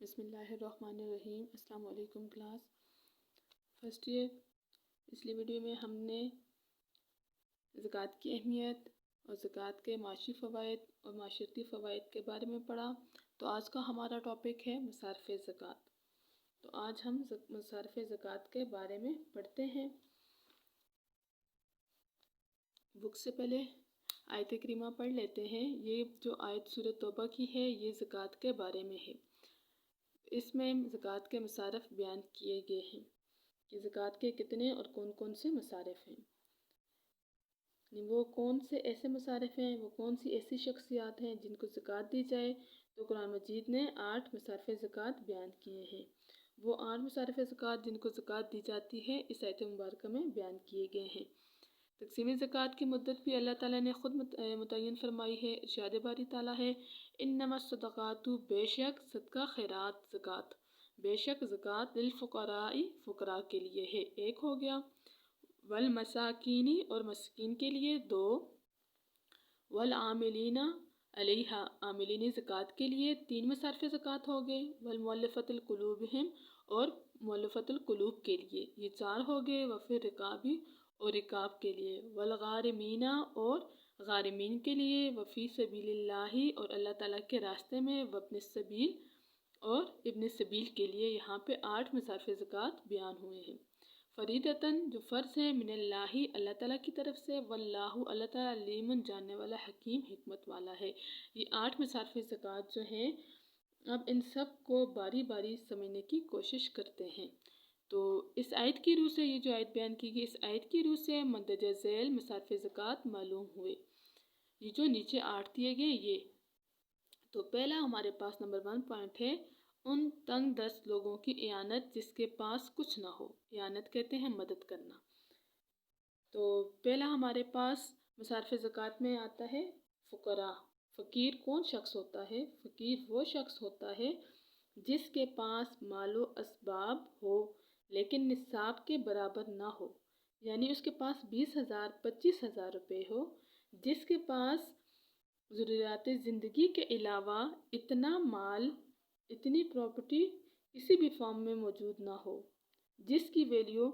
بسم اللہ الرحمن الرحیم۔ السلام علیکم کلاس فرسٹ ایئر۔ پچھلی ویڈیو میں ہم نے زکوٰۃ کی اہمیت اور زکوٰۃ کے معاشی فوائد اور معاشرتی فوائد کے بارے میں پڑھا۔ تو آج کا ہمارا ٹاپک ہے مصارف زکوٰۃ۔ تو آج ہم مصارف زکوٰۃ کے بارے میں پڑھتے ہیں۔ بک سے پہلے آیت کریمہ پڑھ لیتے ہیں۔ یہ جو آیت سورۃ توبہ کی ہے یہ زکوٰۃ کے بارے میں ہے۔ اس میں زکوٰۃ کے مصارف بیان کیے گئے ہیں کہ زکوٰۃ کے کتنے اور کون کون سے مصارف ہیں، وہ کون سے ایسے مصارف ہیں، وہ کون سی ایسی شخصیات ہیں جن کو زکوٰۃ دی جائے۔ تو قرآن مجید نے 8 مصارف زکوٰۃ بیان کیے ہیں۔ وہ 8 مصارف زکوٰۃ جن کو زکوٰۃ دی جاتی ہے اس آیت مبارکہ میں بیان کیے گئے ہیں۔ تقسیم زکوٰۃ کی مدت بھی اللہ تعالیٰ نے خود متعین فرمائی ہے۔ ارشاد باری تعالیٰ ہے انما الصدقات، بے شک صدقہ خیرات زکوٰۃ، بے شک زکوٰۃ للفقراء فقراء کے لیے ہے، ایک ہو گیا، والمساکین اور مسکین کے لیے 2، والعاملین علیہا عاملین زکوٰۃ کے لیے 3 مصارف زکوٰۃ ہو گئے، والمؤلفۃ قلوبہم اور مؤلفۃ القلوب کے لیے یہ 4 ہو گئے، وفی الرقاب اور رقاب کے لیے، والغارمین اور غارمین کے لیے، وفی سبیل اللہ اور اللہ تعالیٰ کے راستے میں، وابن السبیل اور ابن سبیل کے لیے۔ یہاں پہ 8 مصارف زکوٰۃ بیان ہوئے ہیں۔ فریضۃً جو فرض ہیں، من اللہ اللہ تعالیٰ کی طرف سے، واللہ اللہ تعالیٰ علیم جاننے والا، حکیم حکمت والا ہے۔ یہ 8 مصارف زکوٰۃ جو ہیں، اب ان سب کو باری باری سمجھنے کی کوشش کرتے ہیں۔ تو اس آیت کی روح سے، یہ جو آیت بیان کی گئی اس آیت کی روح سے مندرجہ ذیل مصارف زکوٰۃ معلوم ہوئے۔ یہ جو نیچے 8 دیے گئے یہ تو پہلا ہمارے پاس نمبر 1 پوائنٹ ہے ان تنگ دست لوگوں کی اعانت جس کے پاس کچھ نہ ہو۔ اعانت کہتے ہیں مدد کرنا۔ تو پہلا ہمارے پاس مصارف زکوٰۃ میں آتا ہے فقراء۔ فقیر کون شخص ہوتا ہے؟ فقیر وہ شخص ہوتا ہے جس کے پاس مال و اسباب ہو لیکن نصاب کے برابر نہ ہو، یعنی اس کے پاس 20,000 25,000 روپے ہو، جس کے پاس ضروریات زندگی کے علاوہ اتنا مال، اتنی پراپرٹی کسی بھی فارم میں موجود نہ ہو، جس کی ویلیو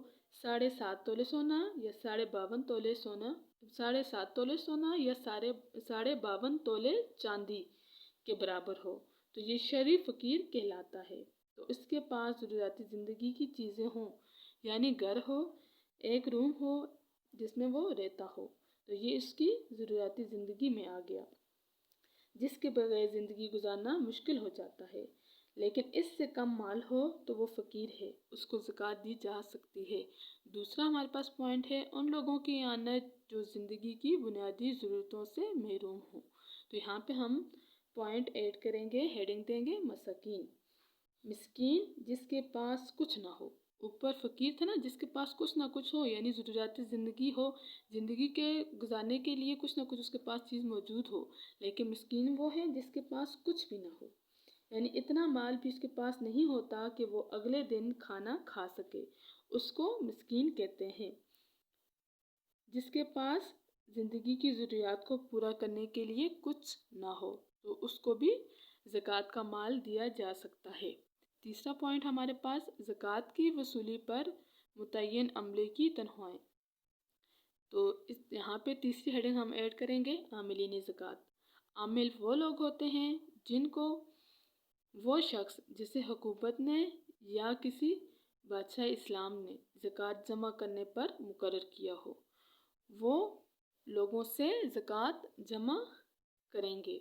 7.5 تولے سونا یا 52.5 تولے سونا، 7.5 تولے سونا یا 52.5 تولے چاندی کے برابر ہو، تو یہ شرعی فقیر کہلاتا ہے۔ تو اس کے پاس ضروریات زندگی کی چیزیں ہوں، یعنی گھر ہو، ایک روم ہو جس میں وہ رہتا ہو، تو یہ اس کی ضروریات زندگی میں آ گیا، جس کے بغیر زندگی گزارنا مشکل ہو جاتا ہے۔ لیکن اس سے کم مال ہو تو وہ فقیر ہے، اس کو زکوٰۃ دی جا سکتی ہے۔ دوسرا ہمارے پاس پوائنٹ ہے ان لوگوں کی اعانت جو زندگی کی بنیادی ضرورتوں سے محروم ہوں۔ تو یہاں پہ ہم پوائنٹ ایڈ کریں گے، ہیڈنگ دیں گے مساکین، مسکین جس کے پاس کچھ نہ ہو۔ اوپر فقیر تھا نا، جس کے پاس کچھ نہ کچھ ہو، یعنی ضروریات زندگی ہو، زندگی کے گزارنے کے لیے کچھ نہ کچھ اس کے پاس چیز موجود ہو، لیکن مسکین وہ ہے جس کے پاس کچھ بھی نہ ہو، یعنی اتنا مال بھی اس کے پاس نہیں ہوتا کہ وہ اگلے دن کھانا کھا سکے، اس کو مسکین کہتے ہیں۔ جس کے پاس زندگی کی ضروریات کو پورا کرنے کے لیے کچھ نہ ہو تو اس کو بھی زکوٰۃ کا مال دیا جا سکتا ہے۔ تیسرا پوائنٹ ہمارے پاس زکوٰۃ کی وصولی پر متعین عملے کی تنخواہیں۔ تو یہاں پہ تیسری ہیڈنگ ہم ایڈ کریں گے عاملین زکوٰۃ۔ عامل وہ لوگ ہوتے ہیں جن کو وہ شخص جسے حکومت نے یا کسی بادشاہ اسلام نے زکوٰۃ جمع کرنے پر مقرر کیا ہو، وہ لوگوں سے زکوٰۃ جمع کریں گے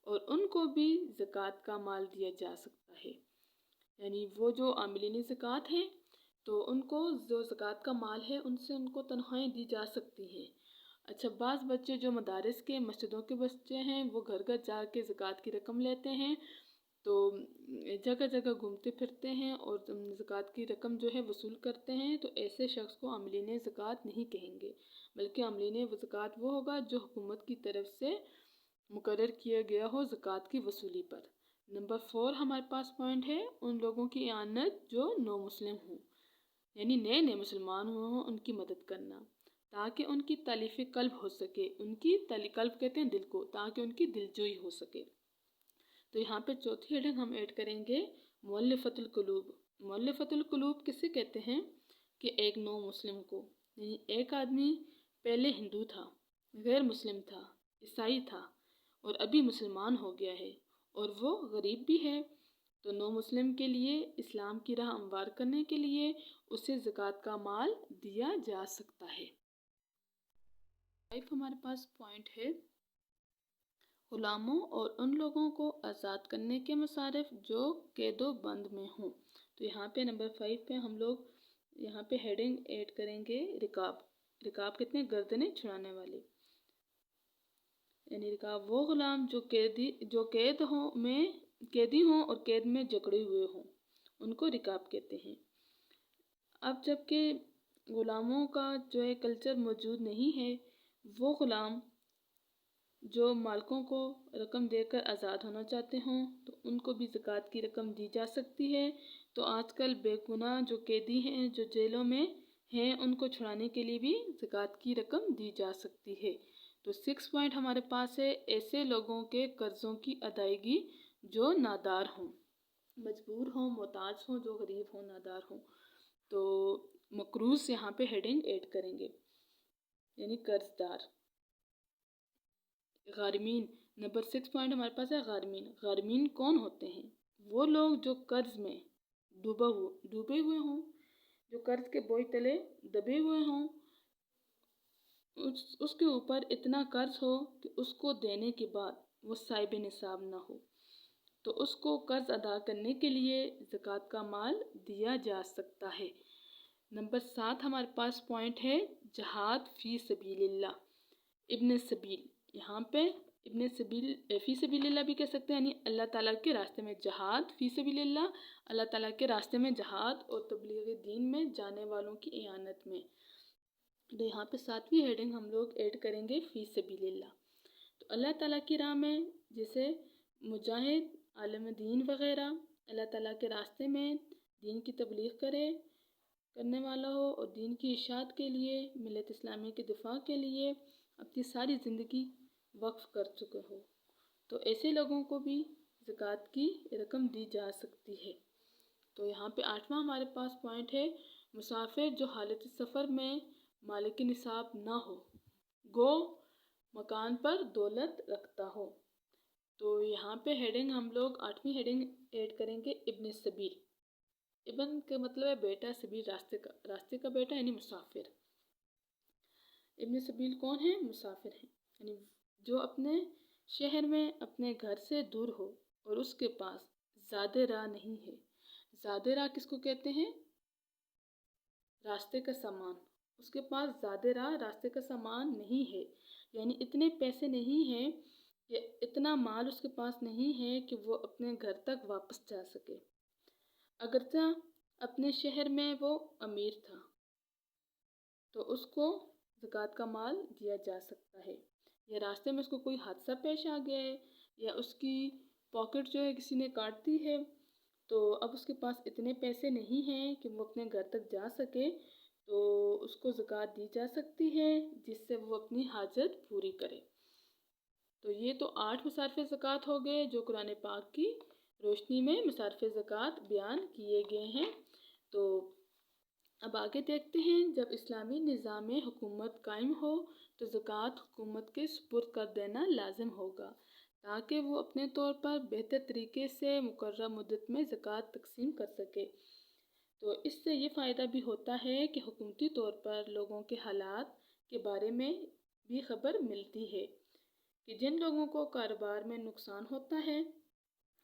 اور ان کو بھی زکوٰۃ کا مال دیا جا سکتا ہے۔ یعنی وہ جو عاملین زکوٰۃ ہیں تو ان کو جو زکوٰۃ کا مال ہے ان سے ان کو تنخواہیں دی جا سکتی ہیں۔ اچھا، بعض بچے جو مدارس کے مسجدوں کے بچے ہیں وہ گھر گھر جا کے زکوٰۃ کی رقم لیتے ہیں، تو جگہ جگہ گھومتے پھرتے ہیں اور زکوٰۃ کی رقم جو ہے وصول کرتے ہیں، تو ایسے شخص کو عاملین زکوٰۃ نہیں کہیں گے، بلکہ عاملین زکوٰۃ وہ ہوگا جو حکومت کی طرف سے مقرر کیا گیا ہو زکوٰۃ کی وصولی پر۔ نمبر 4 ہمارے پاس پوائنٹ ہے ان لوگوں کی اعانت جو نو مسلم ہوں، یعنی نئے نئے مسلمان ہوں، ان کی مدد کرنا تاکہ ان کی تالیف قلب ہو سکے، ان کی قلب کہتے ہیں دل کو، تاکہ ان کی دل جوئی ہو سکے۔ تو یہاں پہ چوتھی ہیڈنگ ہم ایڈ کریں گے مؤلفۃ القلوب، مؤلفۃ القلوب کسے کہتے ہیں کہ ایک نو مسلم کو، یعنی ایک آدمی پہلے ہندو تھا، غیر مسلم تھا، عیسائی تھا اور ابھی مسلمان ہو گیا ہے اور وہ غریب بھی ہے، تو نو مسلم کے لیے اسلام کی راہ ہموار کرنے کے لیے اسے زکوٰۃ کا مال دیا جا سکتا ہے۔ ہمارے پاس پوائنٹ ہے غلاموں اور ان لوگوں کو آزاد کرنے کے مصارف جو قید و بند میں ہوں۔ تو یہاں پہ نمبر 5 پہ ہم لوگ یہاں پہ ہیڈنگ ایڈ کریں گے رکاب۔ رکاب کتنے؟ گردنیں چھڑانے والے، یعنی رکاب وہ غلام جو قیدی ہوں اور قید میں جکڑے ہوئے ہوں، ان کو رکاب کہتے ہیں۔ اب جب کہ غلاموں کا جو ہے کلچر موجود نہیں ہے، وہ غلام جو مالکوں کو رقم دے کر آزاد ہونا چاہتے ہوں تو ان کو بھی زکوٰۃ کی رقم دی جا سکتی ہے۔ تو آج کل بے گناہ جو قیدی ہیں جو جیلوں میں ہیں ان کو چھڑانے کے لیے بھی زکوٰۃ کی رقم دی جا سکتی ہے۔ تو 6 پوائنٹ ہمارے پاس ہے ایسے لوگوں کے قرضوں کی ادائیگی جو نادار ہوں، مجبور ہوں، محتاج ہوں، جو غریب ہوں، نادار ہوں۔ تو مقروض یہاں پہ ہیڈنگ ایڈ کریں گے، یعنی قرض دار۔ غارمین، نمبر 6 پوائنٹ ہمارے پاس ہے غارمین۔ غارمین کون ہوتے ہیں؟ وہ لوگ جو قرض میں ڈوبے ہوئے ہوں، جو قرض کے بوجھ تلے دبے ہوئے ہوں، اس کے اوپر اتنا قرض ہو کہ اس کو دینے کے بعد وہ صاحب نصاب نہ ہو، تو اس کو قرض ادا کرنے کے لیے زکوٰۃ کا مال دیا جا سکتا ہے۔ نمبر 7 ہمارے پاس پوائنٹ ہے جہاد فی سبیل اللہ، ابن سبیل۔ یہاں پہ ابن سبیل فی سبیل اللہ بھی کہہ سکتے ہیں، یعنی اللہ تعالیٰ کے راستے میں جہاد فی سبیل اللہ، اللہ تعالیٰ کے راستے میں جہاد اور تبلیغ دین میں جانے والوں کی اعانت میں۔ تو یہاں پہ 7ویں ہیڈنگ ہم لوگ ایڈ کریں گے فی سبیل اللہ۔ تو اللہ تعالیٰ کی راہ میں جیسے مجاہد، عالم دین وغیرہ اللہ تعالیٰ کے راستے میں دین کی تبلیغ کرنے والا ہو اور دین کی اشاعت کے لیے، ملت اسلامی کے دفاع کے لیے اپنی ساری زندگی وقف کر چکے ہو، تو ایسے لوگوں کو بھی زکوٰۃ کی رقم دی جا سکتی ہے۔ تو یہاں پہ 8واں ہمارے پاس پوائنٹ ہے مسافر جو حالت سفر میں مالک نصاب نہ ہو، گو مکان پر دولت رکھتا ہو۔ تو یہاں پہ ہیڈنگ ہم لوگ 8ویں ہیڈنگ ایڈ کریں گے ابن سبیل۔ ابن کا مطلب ہے بیٹا، سبیل راستے کا بیٹا، یعنی مسافر۔ ابن سبیل کون ہے؟ مسافر ہیں، یعنی جو اپنے شہر میں اپنے گھر سے دور ہو اور اس کے پاس زیادہ راہ نہیں ہے۔ زیادہ راہ کس کو کہتے ہیں؟ راستے کا سامان۔ اس کے پاس زیادہ راہ راستے کا سامان نہیں ہے، یعنی اتنے پیسے نہیں ہیں کہ اتنا مال اس کے پاس نہیں ہے کہ وہ اپنے گھر تک واپس جا سکے۔ اگرچہ اپنے شہر میں وہ امیر تھا تو اس کو زکوٰۃ کا مال دیا جا سکتا ہے، یا راستے میں اس کو کوئی حادثہ پیش آ گیا ہے یا اس کی پاکٹ جو ہے کسی نے کاٹ دی ہے، تو اب اس کے پاس اتنے پیسے نہیں ہیں کہ وہ اپنے گھر تک جا سکے، تو اس کو زکوٰۃ دی جا سکتی ہے جس سے وہ اپنی حاجت پوری کرے۔ تو یہ تو 8 مصارف زکوٰۃ ہو گئے جو قرآن پاک کی روشنی میں مصارف زکوٰۃ بیان کیے گئے ہیں۔ تو اب آگے دیکھتے ہیں، جب اسلامی نظام حکومت قائم ہو تو زکوٰۃ حکومت کے سپرد کر دینا لازم ہوگا تاکہ وہ اپنے طور پر بہتر طریقے سے مقررہ مدت میں زکوٰۃ تقسیم کر سکے۔ تو اس سے یہ فائدہ بھی ہوتا ہے کہ حکومتی طور پر لوگوں کے حالات کے بارے میں بھی خبر ملتی ہے کہ جن لوگوں کو کاروبار میں نقصان ہوتا ہے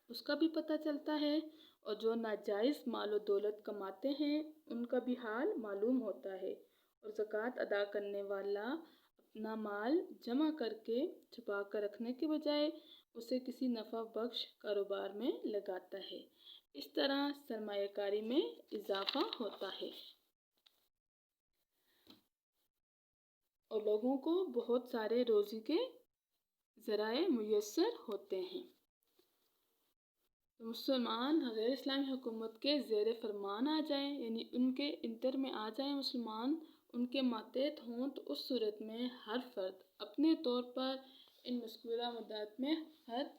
اس کا بھی پتہ چلتا ہے، اور جو ناجائز مال و دولت کماتے ہیں ان کا بھی حال معلوم ہوتا ہے، اور زکوٰۃ ادا کرنے والا اپنا مال جمع کر کے چھپا کر رکھنے کے بجائے اسے کسی نفع بخش کاروبار میں لگاتا ہے۔ اس طرح سرمایہ کاری میں اضافہ ہوتا ہے اور لوگوں کو بہت سارے روزی کے ذرائع میسر ہوتے ہیں۔ مسلمان غیر اسلامی حکومت کے زیر فرمان آ جائیں، یعنی ان کے انٹر میں آ جائیں مسلمان، ان کے ماتحت ہوں، تو اس صورت میں ہر فرد اپنے طور پر ان مذکورہ مدت میں خرچ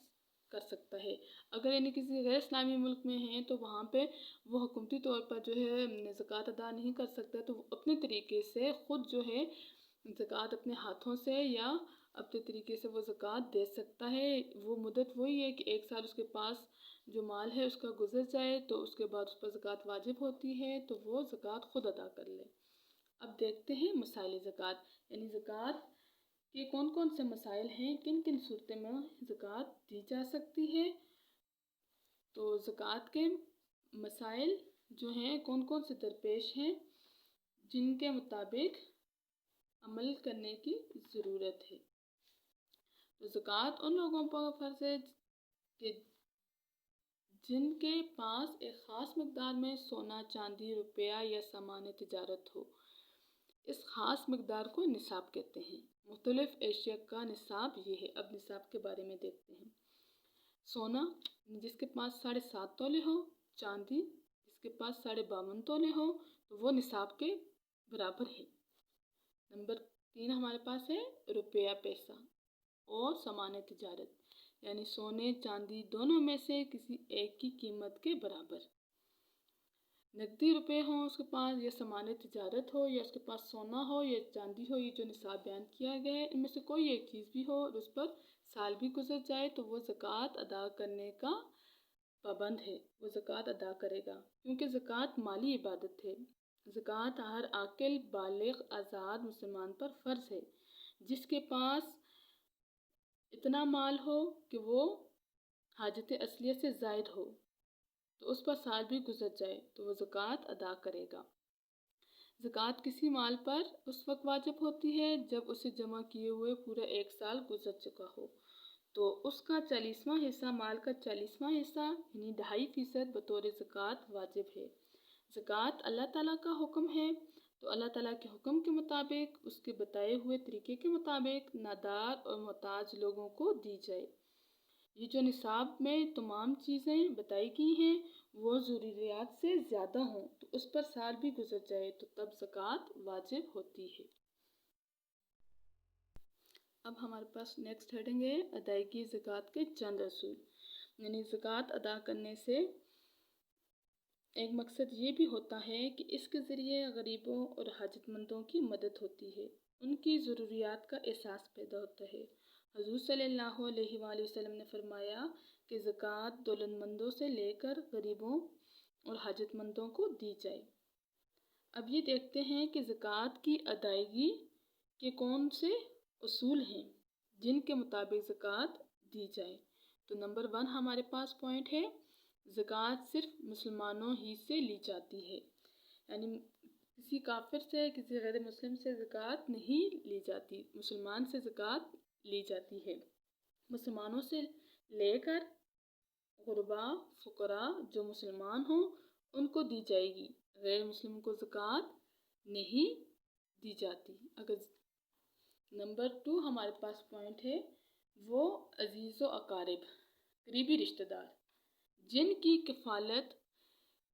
کر سکتا ہے۔ اگر یعنی کسی غیر اسلامی ملک میں ہیں تو وہاں پہ وہ حکومتی طور پر جو ہے زکوٰۃ ادا نہیں کر سکتا، تو وہ اپنے طریقے سے خود جو ہے زکوٰۃ اپنے ہاتھوں سے یا اپنے طریقے سے وہ زکوٰۃ دے سکتا ہے۔ وہ مدت وہی ہے کہ 1 سال اس کے پاس جو مال ہے اس کا گزر جائے تو اس کے بعد اس پر زکوٰۃ واجب ہوتی ہے، تو وہ زکوٰۃ خود ادا کر لے۔ اب دیکھتے ہیں مسائل زکوٰۃ، یعنی زکوٰۃ کے کون کون سے مسائل ہیں، کن کن صورتوں میں زکوٰۃ دی جا سکتی ہے۔ تو زکوٰۃ کے مسائل جو ہیں کون کون سے درپیش ہیں جن کے مطابق عمل کرنے کی ضرورت ہے۔ تو زکوٰۃ ان لوگوں پر فرض ہے کہ جن کے پاس ایک خاص مقدار میں سونا، چاندی، روپیہ یا سامان تجارت ہو۔ اس خاص مقدار کو نصاب کہتے ہیں۔ مختلف اشیاء کا نصاب یہ ہے۔ اب نصاب کے بارے میں دیکھتے ہیں۔ سونا جس کے پاس 7.5 تولے ہو، چاندی جس کے پاس 52.5 تولے ہو تو وہ نصاب کے برابر ہے۔ نمبر 3 ہمارے پاس ہے روپیہ پیسہ اور سامان تجارت، یعنی سونے چاندی دونوں میں سے کسی ایک کی قیمت کے برابر۔ نقدی روپے ہوں اس کے پاس، یا سامان تجارت ہو، یا اس کے پاس سونا ہو یا چاندی ہو، یہ جو نصاب بیان کیا گیا ہے ان میں سے کوئی ایک چیز بھی ہو اور اس پر سال بھی گزر جائے تو وہ زکوٰۃ ادا کرنے کا پابند ہے، وہ زکوٰۃ ادا کرے گا، کیونکہ زکوٰۃ مالی عبادت ہے۔ زکوٰۃ ہر عاقل بالغ آزاد مسلمان پر فرض ہے۔ جس کے پاس اتنا مال ہو کہ وہ حاجت اصلیہ سے زائد ہو تو اس پر سال بھی گزر جائے تو وہ زکوٰۃ ادا کرے گا۔ زکوٰۃ کسی مال پر اس وقت واجب ہوتی ہے جب اسے جمع کیے ہوئے پورا 1 سال گزر چکا ہو، تو اس کا 40واں حصہ، مال کا 40واں حصہ یعنی 2.5% بطور زکوٰۃ واجب ہے۔ زکوٰۃ اللہ تعالیٰ کا حکم ہے تو اللہ تعالیٰ کے حکم کے مطابق اس کے بتائے ہوئے طریقے کے مطابق نادار اور محتاج لوگوں کو دی جائے۔ یہ جو نصاب میں تمام چیزیں بتائی گئی ہیں وہ ضروریات سے زیادہ ہوں تو اس پر سال بھی گزر جائے تو تب زکوٰۃ واجب ہوتی ہے۔ اب ہمارے پاس نیکسٹ ہیڈنگ ہے ادائیگی زکوٰۃ کے چند اصول، یعنی زکوٰۃ ادا کرنے سے ایک مقصد یہ بھی ہوتا ہے کہ اس کے ذریعے غریبوں اور حاجت مندوں کی مدد ہوتی ہے، ان کی ضروریات کا احساس پیدا ہوتا ہے۔ حضور صلی اللہ علیہ وآلہ وسلم نے فرمایا کہ زکوٰۃ دولت مندوں سے لے کر غریبوں اور حاجت مندوں کو دی جائے۔ اب یہ دیکھتے ہیں کہ زکوٰۃ کی ادائیگی کے کون سے اصول ہیں جن کے مطابق زکوٰۃ دی جائے۔ تو نمبر 1 ہمارے پاس پوائنٹ ہے، زکوٰۃ صرف مسلمانوں ہی سے لی جاتی ہے، یعنی کسی کافر سے، کسی غیر مسلم سے زکوٰۃ نہیں لی جاتی، مسلمان سے زکوٰۃ لی جاتی ہے۔ مسلمانوں سے لے کر غرباء، فقراء جو مسلمان ہوں ان کو دی جائے گی، غیر مسلم کو زکوٰۃ نہیں دی جاتی۔ اگر نمبر 2 ہمارے پاس پوائنٹ ہے وہ عزیز و اقارب، قریبی رشتہ دار جن کی کفالت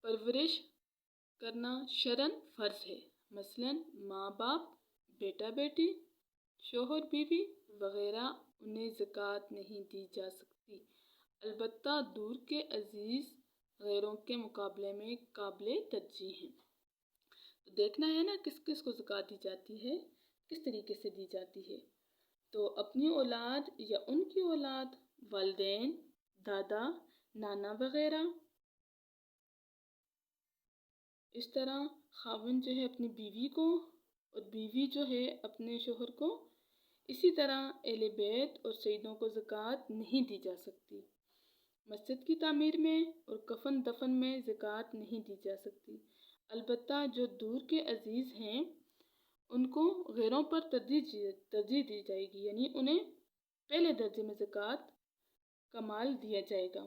پرورش کرنا شرعاً فرض ہے، مثلاً ماں باپ، بیٹا بیٹی، شوہر بیوی وغیرہ، انہیں زکوٰۃ نہیں دی جا سکتی، البتہ دور کے عزیز غیروں کے مقابلے میں قابل ترجیح ہیں۔ تو دیکھنا ہے نا کس کس کو زکوٰۃ دی جاتی ہے، کس طریقے سے دی جاتی ہے۔ تو اپنی اولاد یا ان کی اولاد، والدین، دادا، نانا وغیرہ، اس طرح خاوند جو ہے اپنی بیوی کو اور بیوی جو ہے اپنے شوہر کو، اسی طرح اہل بیت اور سیدوں کو زکوٰۃ نہیں دی جا سکتی۔ مسجد کی تعمیر میں اور کفن دفن میں زکوٰۃ نہیں دی جا سکتی، البتہ جو دور کے عزیز ہیں ان کو غیروں پر ترجیح دی جائے گی، یعنی انہیں پہلے درجے میں زکوٰۃ کا مال دیا جائے گا۔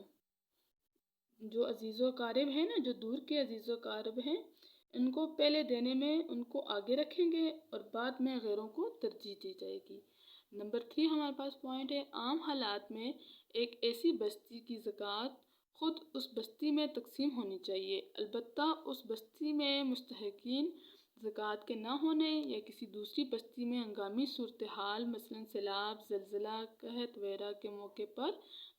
جو عزیز و اقارب ہیں نا، جو دور کے عزیز و اقارب ہیں، ان کو پہلے دینے میں ان کو آگے رکھیں گے اور بعد میں غیروں کو ترجیح دی جائے گی۔ نمبر 3 ہمارے پاس پوائنٹ ہے، عام حالات میں ایک ایسی بستی کی زکوٰۃ خود اس بستی میں تقسیم ہونی چاہیے، البتہ اس بستی میں مستحقین زکوٰۃ کے نہ ہونے یا کسی دوسری بستی میں ہنگامی صورتحال مثلاً سیلاب، زلزلہ، قحط وغیرہ کے موقع پر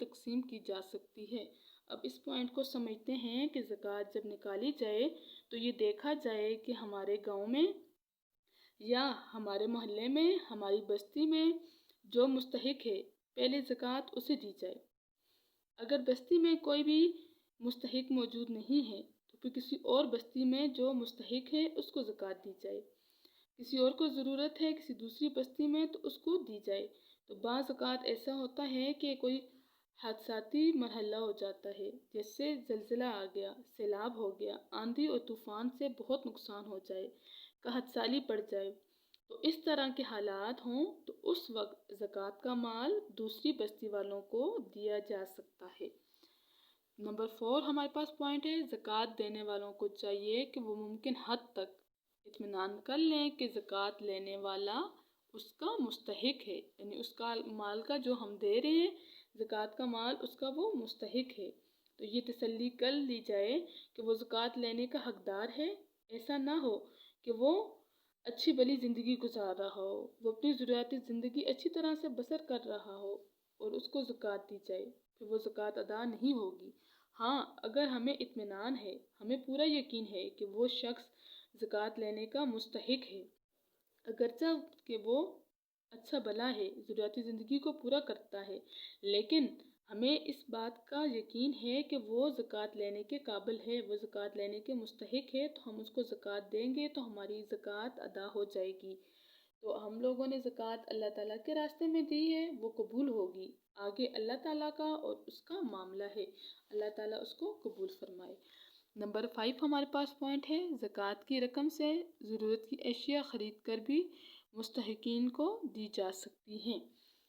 تقسیم کی جا سکتی ہے۔ اب اس پوائنٹ کو سمجھتے ہیں کہ زکوٰۃ جب نکالی جائے تو یہ دیکھا جائے کہ ہمارے گاؤں میں یا ہمارے محلے میں، ہماری بستی میں جو مستحق ہے پہلے زکوٰۃ اسے دی جائے۔ اگر بستی میں کوئی بھی مستحق موجود نہیں ہے تو پھر کسی اور بستی میں جو مستحق ہے اس کو زکوٰۃ دی جائے۔ کسی اور کو ضرورت ہے کسی دوسری بستی میں تو اس کو دی جائے۔ تو بعض اوقات ایسا ہوتا ہے کہ کوئی حادثاتی مرحلہ ہو جاتا ہے، جیسے زلزلہ آ گیا، سیلاب ہو گیا، آندھی اور طوفان سے بہت نقصان ہو جائے، قحط سالی پڑ جائے، تو اس طرح کے حالات ہوں تو اس وقت زکوٰۃ کا مال دوسری بستی والوں کو دیا جا سکتا ہے۔ نمبر 4 ہمارے پاس پوائنٹ ہے، زکوٰۃ دینے والوں کو چاہیے کہ وہ ممکن حد تک اطمینان کر لیں کہ زکوٰۃ لینے والا اس کا مستحق ہے، یعنی اس کا مال کا جو ہم دے رہے ہیں زکوٰۃ کا مال اس کا وہ مستحق ہے۔ تو یہ تسلی کر لی جائے کہ وہ زکوٰۃ لینے کا حقدار ہے۔ ایسا نہ ہو کہ وہ اچھی بھلی زندگی گزار رہا ہو، وہ اپنی ضروریات زندگی اچھی طرح سے بسر کر رہا ہو اور اس کو زکوٰۃ دی جائے، پھر وہ زکوٰۃ ادا نہیں ہوگی۔ ہاں، اگر ہمیں اطمینان ہے، ہمیں پورا یقین ہے کہ وہ شخص زکوٰۃ لینے کا مستحق ہے، اگرچہ کہ وہ اچھا بھلا ہے، ضروریات زندگی کو پورا کرتا ہے، لیکن ہمیں اس بات کا یقین ہے کہ وہ زکوٰۃ لینے کے قابل ہے، وہ زکوٰۃ لینے کے مستحق ہے، تو ہم اس کو زکوٰۃ دیں گے تو ہماری زکوٰۃ ادا ہو جائے گی۔ تو ہم لوگوں نے زکوٰۃ اللہ تعالیٰ کے راستے میں دی ہے، وہ قبول ہوگی۔ آگے اللہ تعالیٰ کا اور اس کا معاملہ ہے، اللہ تعالیٰ اس کو قبول فرمائے۔ نمبر 5 ہمارے پاس پوائنٹ ہے، زکوٰۃ کی رقم سے ضرورت کی اشیاء خرید کر بھی مستحقین کو دی جا سکتی ہیں۔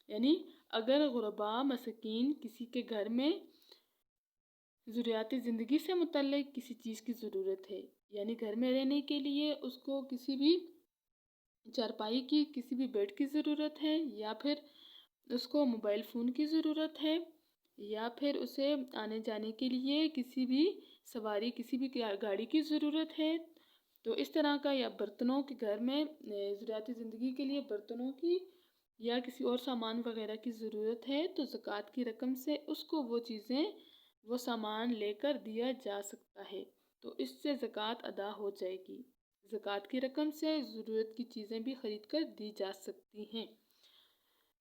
یعنی اگر غرباء مساکین کسی کے گھر میں ضروریات زندگی سے متعلق کسی چیز کی ضرورت ہے، یعنی گھر میں رہنے کے لیے اس کو کسی بھی چارپائی کی، کسی بھی بیڈ کی ضرورت ہے، یا پھر اس کو موبائل فون کی ضرورت ہے، یا پھر اسے آنے جانے کے لیے کسی بھی سواری کسی بھی گاڑی کی ضرورت ہے، تو اس طرح کا، یا برتنوں کے گھر میں ضروریات زندگی کے لیے برتنوں کی یا کسی اور سامان وغیرہ کی ضرورت ہے، تو زکوٰۃ کی رقم سے اس کو وہ چیزیں وہ سامان لے کر دیا جا سکتا ہے، تو اس سے زکوٰۃ ادا ہو جائے گی۔ زکوٰۃ کی رقم سے ضرورت کی چیزیں بھی خرید کر دی جا سکتی ہیں۔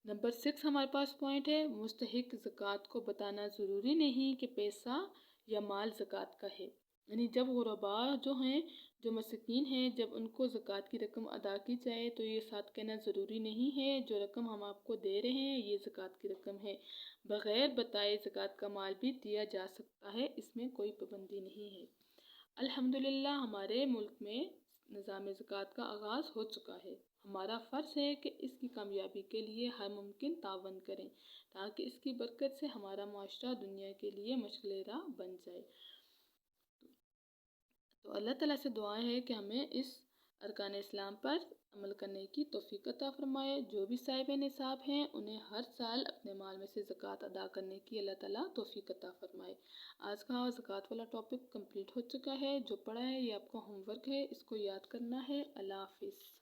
نمبر 6 ہمارے پاس پوائنٹ ہے، مستحق زکوٰۃ کو بتانا ضروری نہیں کہ پیسہ یا مال زکوٰۃ کا ہے۔ یعنی جب غرباء جو ہیں، جو مساکین ہیں، جب ان کو زکوٰۃ کی رقم ادا کی جائے تو یہ ساتھ کہنا ضروری نہیں ہے جو رقم ہم آپ کو دے رہے ہیں یہ زکوٰۃ کی رقم ہے، بغیر بتائے زکوٰۃ کا مال بھی دیا جا سکتا ہے، اس میں کوئی پابندی نہیں ہے۔ الحمدللہ ہمارے ملک میں نظام زکوٰۃ کا آغاز ہو چکا ہے۔ ہمارا فرض ہے کہ اس کی کامیابی کے لیے ہر ممکن تعاون کریں تاکہ اس کی برکت سے ہمارا معاشرہ دنیا کے لیے مشعل راہ بن جائے۔ تو اللہ تعالیٰ سے دعا ہے کہ ہمیں اس ارکان اسلام پر عمل کرنے کی توفیق عطا فرمائے۔ جو بھی صاحب نصاب ہیں انہیں ہر سال اپنے مال میں سے زکوٰۃ ادا کرنے کی اللہ تعالیٰ توفیق عطا فرمائے۔ آج کا زکوٰۃ والا ٹاپک کمپلیٹ ہو چکا ہے، جو پڑھا ہے یہ آپ کو ہوم ورک ہے، اس کو یاد کرنا ہے۔ اللہ حافظ۔